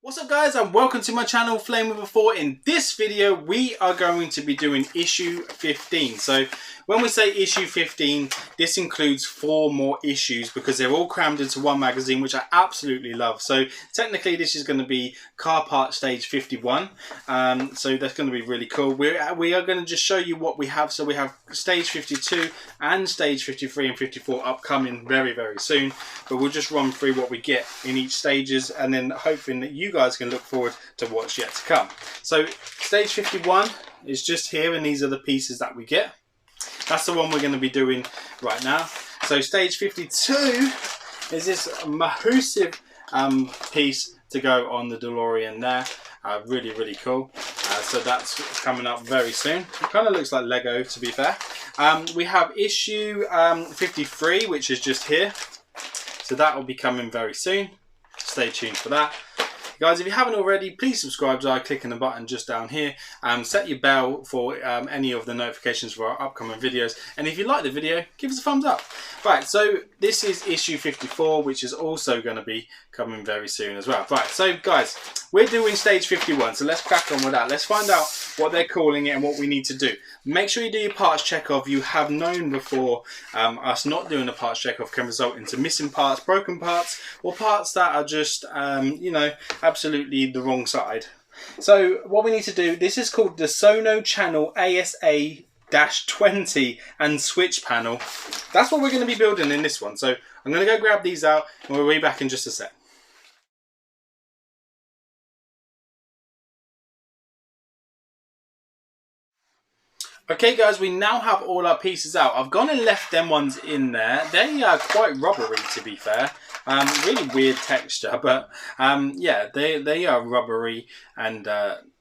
What's up guys, and welcome to my channel Flame with a 4. In this video we are going to be doing issue 15. So when we say issue 15, this includes 4 more issues because they're all crammed into one magazine, which I absolutely love. So technically this is going to be car part stage 51, so that's going to be really cool. We are going to just show you what we have. So we have stage 52 and stage 53 and 54 upcoming very soon, but we'll just run through what we get in each stages, and then hoping that you guys can look forward to what's yet to come. So stage 51 is just here, and these are the pieces that we get. That's the one we're going to be doing right now. So stage 52 is this massive piece to go on the DeLorean there. Really cool. So that's coming up very soon. It kind of looks like Lego, to be fair. We have issue 53, which is just here. So that will be coming very soon. Stay tuned for that. Guys, if you haven't already, please subscribe by clicking the button just down here. Set your bell for any of the notifications for our upcoming videos. And if you like the video, give us a thumbs up. Right, so this is issue 54, which is also going to be coming very soon as well. Right, so guys, we're doing stage 51, so let's crack on with that. Let's find out what they're calling it and what we need to do. Make sure you do your parts check of. You have known before us not doing a parts check of can result into missing parts, broken parts, or parts that are just, you know, absolutely the wrong side. So what we need to do, this is called the Sono channel ASA-20 and switch panel. That's what we're going to be building in this one. So I'm going to go grab these out and we'll be back in just a sec. Okay guys, we now have all our pieces out. I've gone and left them ones in there. They are quite rubbery, to be fair. Really weird texture, but yeah, they are rubbery and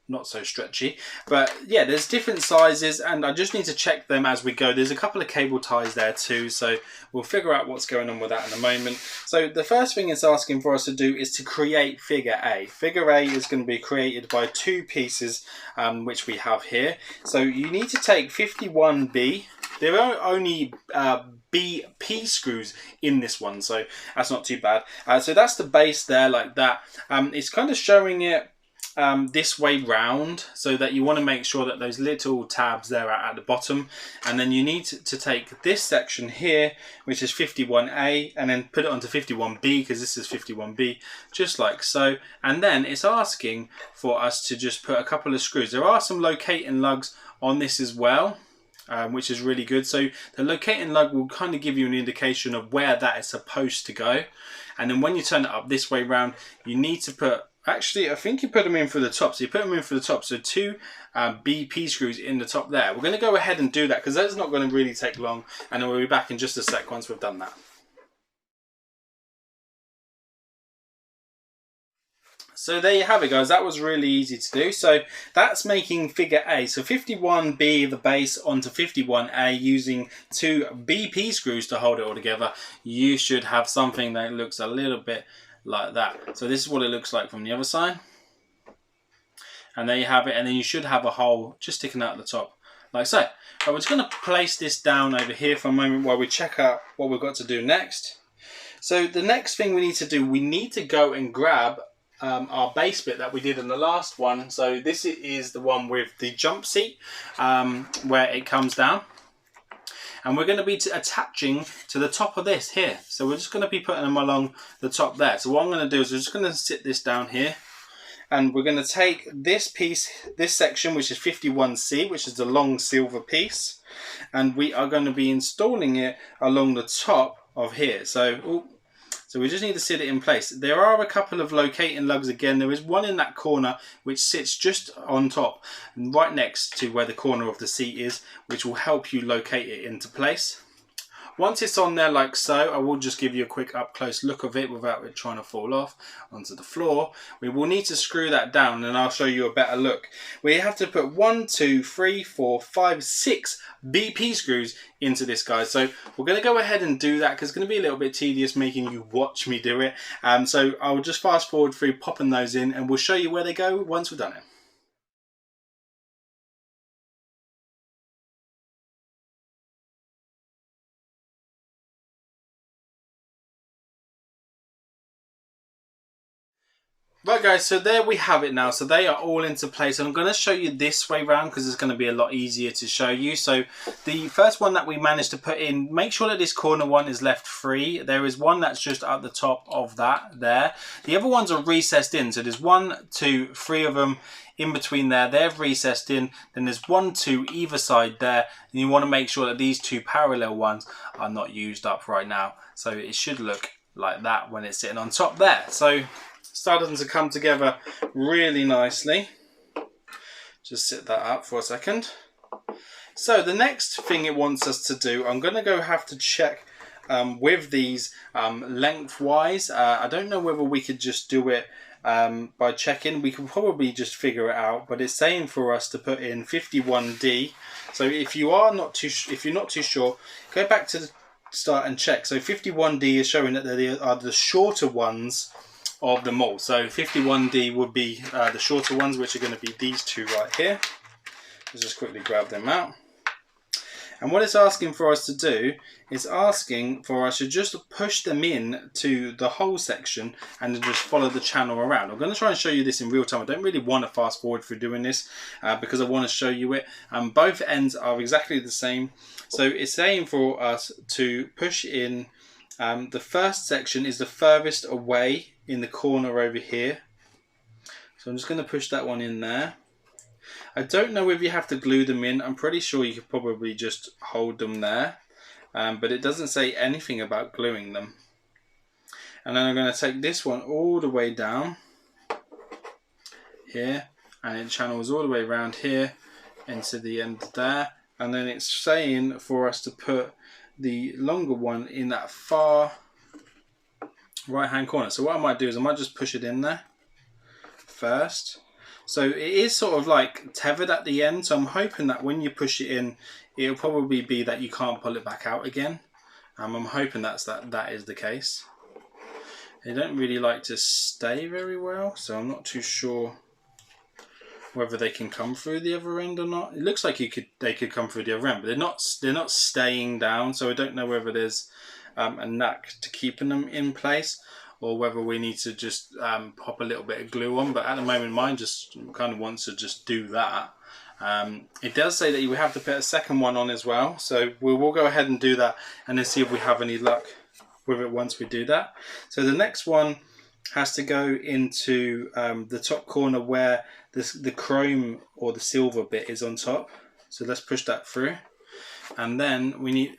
not so stretchy. But yeah, there's different sizes and I just need to check them as we go. There's a couple of cable ties there too, so we'll figure out what's going on with that in a moment. So the first thing it's asking for us to do is to create figure A. Figure A is going to be created by 2 pieces, which we have here. So you need to take 51B. There are only BP screws in this one, so that's not too bad. So that's the base there, like that. It's kind of showing it this way round, so that you want to make sure that those little tabs there are at the bottom, and then you need to take this section here, which is 51A, and then put it onto 51B, because this is 51B, just like so. And then it's asking for us to just put a couple of screws. There are some locating lugs on this as well, which is really good. So the locating lug will kind of give you an indication of where that is supposed to go, and then when you turn it up this way round, you need to put, actually I think you put them in for the top, so you put them in for the top, so 2 BP screws in the top there. We're going to go ahead and do that because that's not going to really take long, and then we'll be back in just a sec once we've done that. So there you have it guys, that was really easy to do. So that's making figure A. So 51B the base onto 51A using 2 BP screws to hold it all together. You should have something that looks a little bit like that. So this is what it looks like from the other side. And there you have it, and then you should have a hole just sticking out the top like so. But we're just going to place this down over here for a moment while we check out what we've got to do next. So the next thing we need to do, we need to go and grab our base bit that we did in the last one. So this is the one with the jump seat, where it comes down, and we're going to be attaching to the top of this here. So we're just going to be putting them along the top there. So what I'm going to do is we're just going to sit this down here, and we're going to take this piece, this section, which is 51C, which is the long silver piece, and we are going to be installing it along the top of here. So we just need to sit it in place. There are a couple of locating lugs again. There is one in that corner which sits just on top, right next to where the corner of the seat is, which will help you locate it into place. Once it's on there like so, I will just give you a quick up close look of it without it trying to fall off onto the floor. We will need to screw that down, and I'll show you a better look. We have to put 1, 2, 3, 4, 5, 6 BP screws into this, guys. So we're going to go ahead and do that because it's going to be a little bit tedious making you watch me do it. So I'll just fast forward through popping those in, and we'll show you where they go once we've done it. Right guys, so there we have it now. So they are all into place. I'm going to show you this way round because it's going to be a lot easier to show you. So the first one that we managed to put in, make sure that this corner one is left free. There is one that's just at the top of that there. The other ones are recessed in. So there's 1, 2, 3 of them in between there. They're recessed in. Then there's 1, 2 either side there. And you want to make sure that these 2 parallel ones are not used up right now. So it should look like that when it's sitting on top there. So starting to come together really nicely. Just sit that up for a second. So the next thing it wants us to do, I'm going to have to check with these lengthwise. I don't know whether we could just do it by checking. We can probably just figure it out, but it's saying for us to put in 51D. So if you're not too sure, go back to the start and check. So 51D is showing that they are the shorter ones of them all. So 51D would be the shorter ones, which are going to be these 2 right here. Let's just quickly grab them out. And what it's asking for us to do is asking for us to just push them in to the whole section and then just follow the channel around. I'm going to try and show you this in real time. I don't really want to fast forward through doing this because I want to show you it. Both ends are exactly the same. So it's saying for us to push in. The first section is the furthest away in the corner over here. So I'm just going to push that one in there. I don't know if you have to glue them in. I'm pretty sure you could probably just hold them there. But it doesn't say anything about gluing them. And then I'm going to take this one all the way down here. And it channels all the way around here into the end there. And then it's saying for us to put the longer one in that far right hand corner. So what I might do is I might just push it in there first. So it is sort of like tethered at the end, so I'm hoping that when you push it in, it'll probably be that you can't pull it back out again. I'm hoping that is the case. They don't really like to stay very well, so I'm not too sure whether they can come through the other end or not. It looks like they could come through the other end, but they're not staying down, so I don't know whether there's a knack to keeping them in place or whether we need to just pop a little bit of glue on. But at the moment mine just kind of wants to just do that. It does say that you have to put a second one on as well, so we'll go ahead and do that and then see if we have any luck with it once we do that. So the next one has to go into the top corner where the chrome or the silver bit is on top. So let's push that through. And then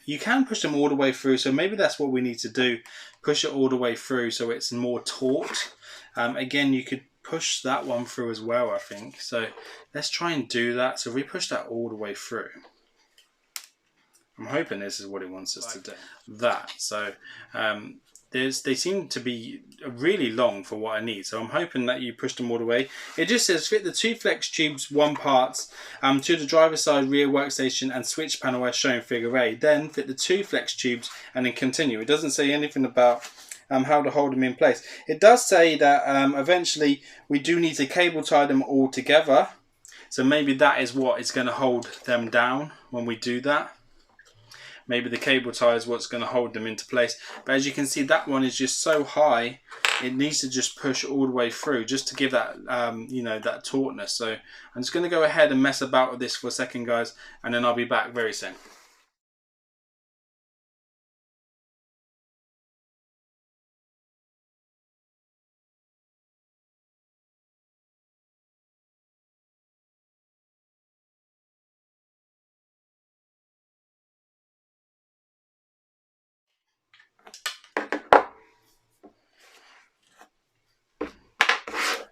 you can push them all the way through, so maybe that's what we need to do. Push it all the way through so it's more taut. Again, you could push that one through as well, I think. So let's try and do that. So if we push that all the way through, I'm hoping this is what it wants us to do. So they seem to be really long for what I need, so I'm hoping that you push them all the way. It just says fit the 2 flex tubes 1 parts to the driver's side rear workstation and switch panel as shown in figure A. Then fit the 2 flex tubes and then continue. It doesn't say anything about how to hold them in place. It does say that eventually we do need to cable tie them all together, so maybe that is what is going to hold them down when we do that. Maybe the cable tie is what's going to hold them into place. But as you can see, that one is just so high, it needs to just push all the way through just to give that, you know, that tautness. So I'm just going to go ahead and mess about with this for a second, guys, and then I'll be back very soon.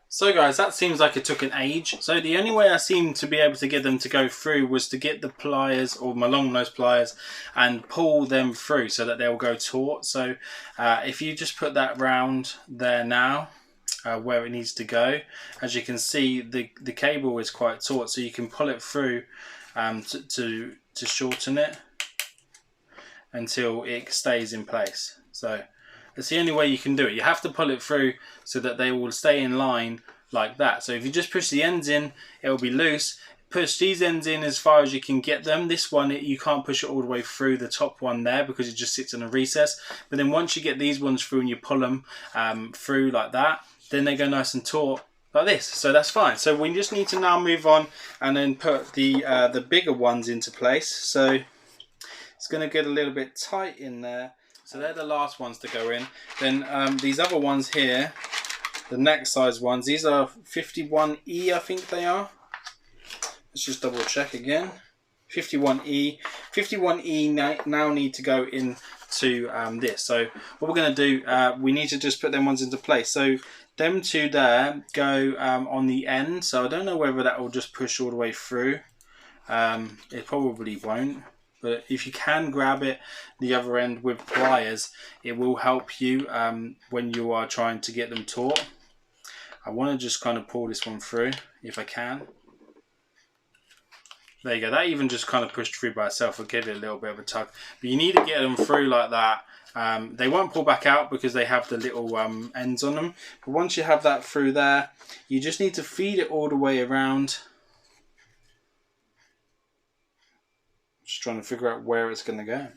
So guys, that seems like it took an age. So the only way I seemed to be able to get them to go through was to get the pliers or my long nose pliers and pull them through so that they'll go taut. So if you just put that round there now, where it needs to go, as you can see the cable is quite taut, so you can pull it through to shorten it until it stays in place. So that's the only way you can do it. You have to pull it through so that they will stay in line like that. So if you just push the ends in, it will be loose. Push these ends in as far as you can get them. This one, you can't push it all the way through the top one there because it just sits in a recess. But then once you get these ones through and you pull them through like that, then they go nice and taut like this. So that's fine. So we just need to now move on and then put the bigger ones into place. So it's going to get a little bit tight in there. So they're the last ones to go in. Then these other ones here, the next size ones, these are 51E, I think they are. Let's just double check again. 51E. 51E now need to go into this. So what we're going to do, we need to just put them ones into place. So them two there go on the end. So I don't know whether that will just push all the way through. It probably won't. But if you can grab it the other end with pliers, it will help you when you are trying to get them taut. I want to just kind of pull this one through if I can. There you go. That even just kind of pushed through by itself. I'll give it a little bit of a tug. But you need to get them through like that. They won't pull back out because they have the little ends on them. But once you have that through there, you just need to feed it all the way around. Just trying to figure out where it's going to go.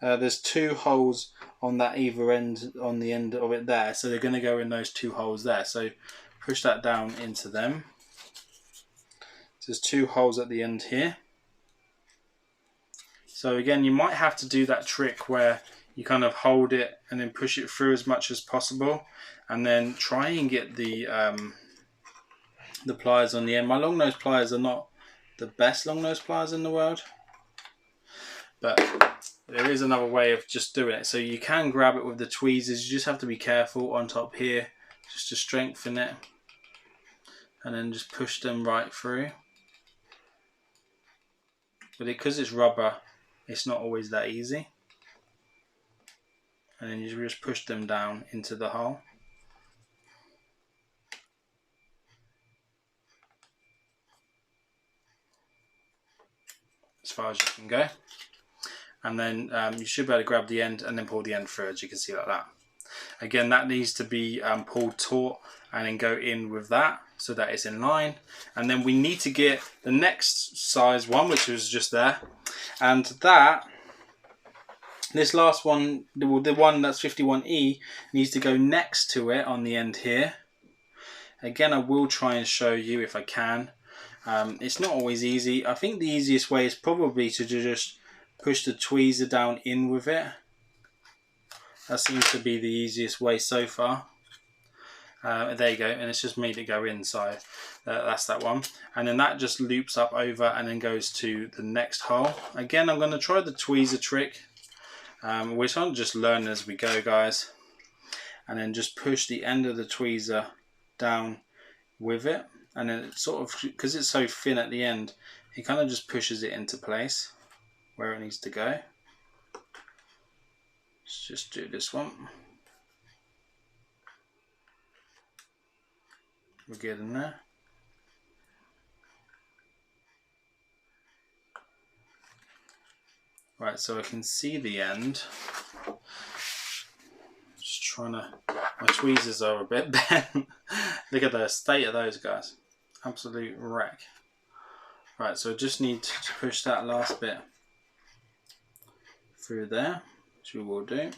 There's two holes on that either end, on the end of it there. So they're going to go in those two holes there. So push that down into them. There's two holes at the end here. So again, you might have to do that trick where you kind of hold it and then push it through as much as possible, and then try and get the pliers on the end. My long nose pliers are not the best long nose pliers in the world, but there is another way of just doing it. So you can grab it with the tweezers. You just have to be careful on top here, just to strengthen it, and then just push them right through. But because it's rubber, it's not always that easy. And then you just push them down into the hole. As far as you can go. And then you should be able to grab the end and then pull the end through, as you can see, like that. Again, that needs to be pulled taut and then go in with that so that it's in line. And then we need to get the next size one, which was just there. And that, this last one, the one that's 51E, needs to go next to it on the end here. Again, I will try and show you if I can. It's not always easy. I think the easiest way is probably to just push the tweezer down in with it. That seems to be the easiest way so far. There you go, and it's just made it go inside. That's that one. And then that just loops up over and then goes to the next hole. Again, I'm going to try the tweezer trick. We're trying to just learn as we go, guys. And then just push the end of the tweezer down with it. And then it sort of, because it's so thin at the end, it kind of just pushes it into place where it needs to go. Let's just do this one. We're getting there. Right, so I can see the end. Just trying to, my tweezers are a bit bent. Look at the state of those guys. Absolute wreck. Right, so I just need to push that last bit through there, which we will do.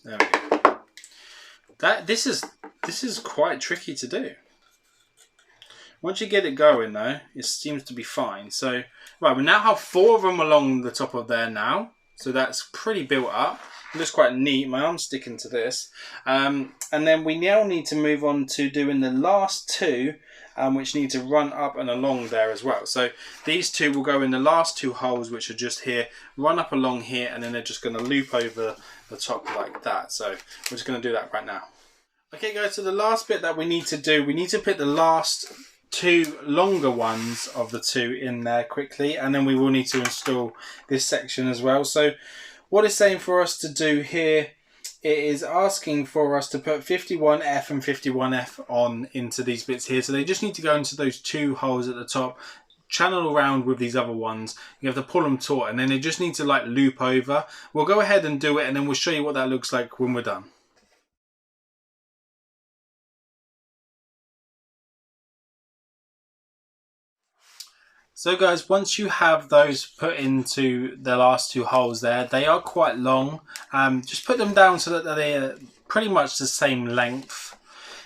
There we go. This is quite tricky to do. Once you get it going though, it seems to be fine. So right, we now have 4 of them along the top of there now. So that's pretty built up. It looks quite neat. My arm's sticking to this. And then we now need to move on to doing the last 2, which need to run up and along there as well. So these 2 will go in the last 2 holes, which are just here, run up along here, and then they're just going to loop over the top like that. So we're just going to do that right now. Okay guys, so the last bit that we need to do, we need to put the last two longer ones of the two in there quickly, and then we will need to install this section as well. So what it's saying for us to do here, it is asking for us to put 51F and 51F on into these bits here. So they just need to go into those two holes at the top, channel around with these other ones. You have to pull them taut, and then they just need to like loop over. We'll go ahead and do it, and then we'll show you what that looks like when we're done. So guys, once you have those put into the last two holes there, they are quite long. Just put them down so that they're pretty much the same length.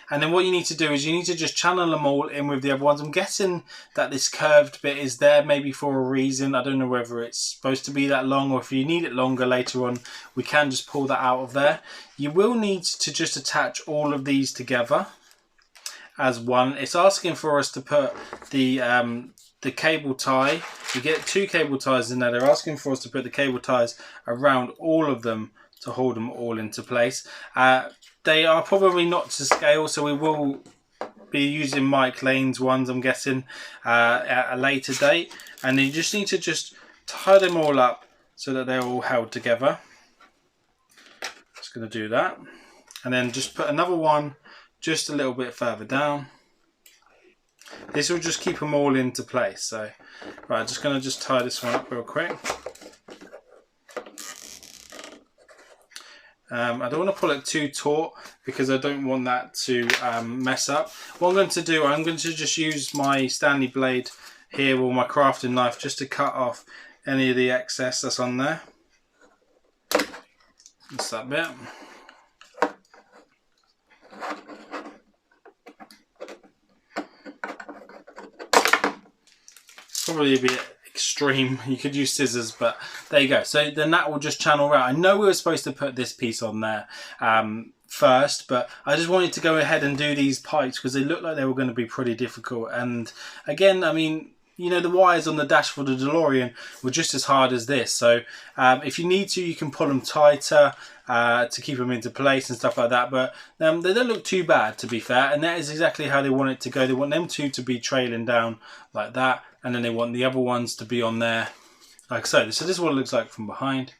And then what you need to do is you need to just channel them all in with the other ones. I'm guessing that this curved bit is there maybe for a reason. I don't know whether it's supposed to be that long, or if you need it longer later on, we can just pull that out of there. You will need to just attach all of these together as one. It's asking for us to put the cable tie. You get two cable ties in there. They're asking for us to put the cable ties around all of them to hold them all into place. They are probably not to scale, so we will be using Mike Lane's ones, I'm guessing, at a later date. And you just need to just tie them all up so that they're all held together. Just going to do that. And then just put another one just a little bit further down. This will just keep them all into place. So, right, just going to just tie this one up real quick. I don't want to pull it too taut because I don't want that to mess up. What I'm going to do, I'm going to just use my Stanley blade here, or my crafting knife, just to cut off any of the excess that's on there. Just that bit. Probably a bit extreme. You could use scissors, but there you go. So then that will just channel around. I know we were supposed to put this piece on there first, but I just wanted to go ahead and do these pipes because they looked like they were going to be pretty difficult. And again, I mean, you know, the wires on the dash for the DeLorean were just as hard as this. So if you need to, you can pull them tighter to keep them into place and stuff like that. But they don't look too bad, to be fair. And that is exactly how they want it to go. They want them two to be trailing down like that. And then they want the other ones to be on there like so. So this is what it looks like from behind.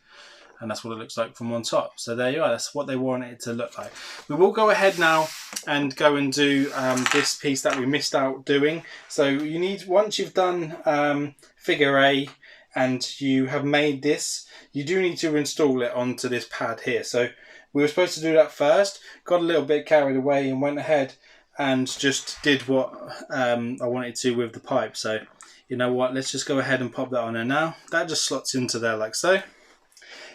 And that's what it looks like from on top. So there you are. That's what they want it to look like. We will go ahead now and go and do this piece that we missed out doing. So you need, once you've done figure A and you have made this, you do need to install it onto this pad here. So we were supposed to do that first, got a little bit carried away and went ahead and just did what I wanted to with the pipe. So you know what, let's just go ahead and pop that on there now. That just slots into there like so.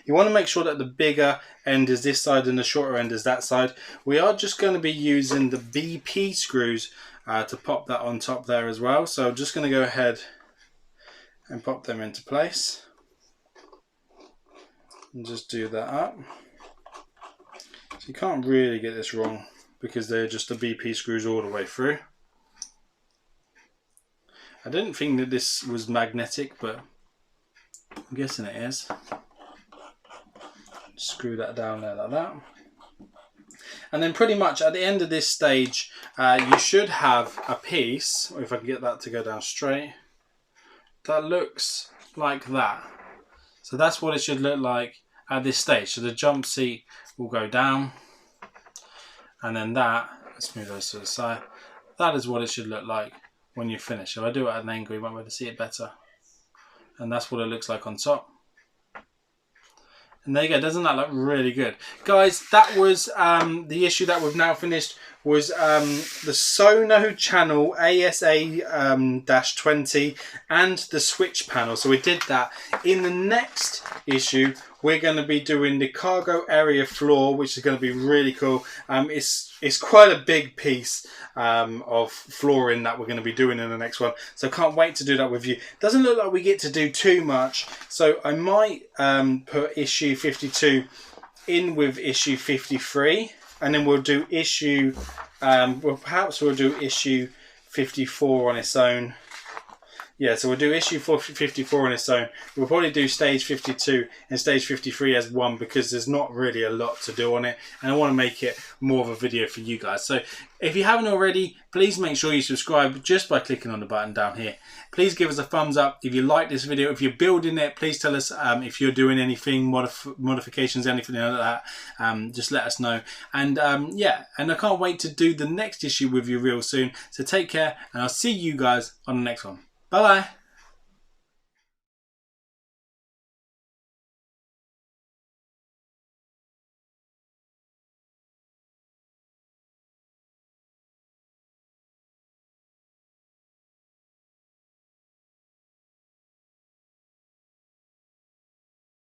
You want to make sure that the bigger end is this side and the shorter end is that side. We are just going to be using the BP screws to pop that on top there as well. So I'm just going to go ahead and pop them into place. And just do that up. So you can't really get this wrong because they're just the BP screws all the way through. I didn't think that this was magnetic, but I'm guessing it is. Screw that down there like that. And then pretty much at the end of this stage, you should have a piece, if I can get that to go down straight, that looks like that. So that's what it should look like at this stage. So the jump seat will go down. And then that, let's move those to the side. That is what it should look like when you finish. If I do it at an angle, you might be able to see it better. And that's what it looks like on top. And there you go, doesn't that look really good? Guys, that was the issue that we've now finished, was the Sono channel ASA-20 and the switch panel. So we did that. In the next issue, we're going to be doing the cargo area floor, which is going to be really cool. It's quite a big piece of flooring that we're going to be doing in the next one. So I can't wait to do that with you. Doesn't look like we get to do too much. So I might put issue 52 in with issue 53. And then we'll do issue, perhaps we'll do issue 54 on its own. Yeah, so we'll do issue 54 on its own. We'll probably do stage 52 and stage 53 as one because there's not really a lot to do on it. And I want to make it more of a video for you guys. So if you haven't already, please make sure you subscribe just by clicking on the button down here. Please give us a thumbs up if you like this video. If you're building it, please tell us if you're doing anything, modifications, anything like that. Just let us know. And yeah, and I can't wait to do the next issue with you real soon. So take care, and I'll see you guys on the next one. Bye-bye.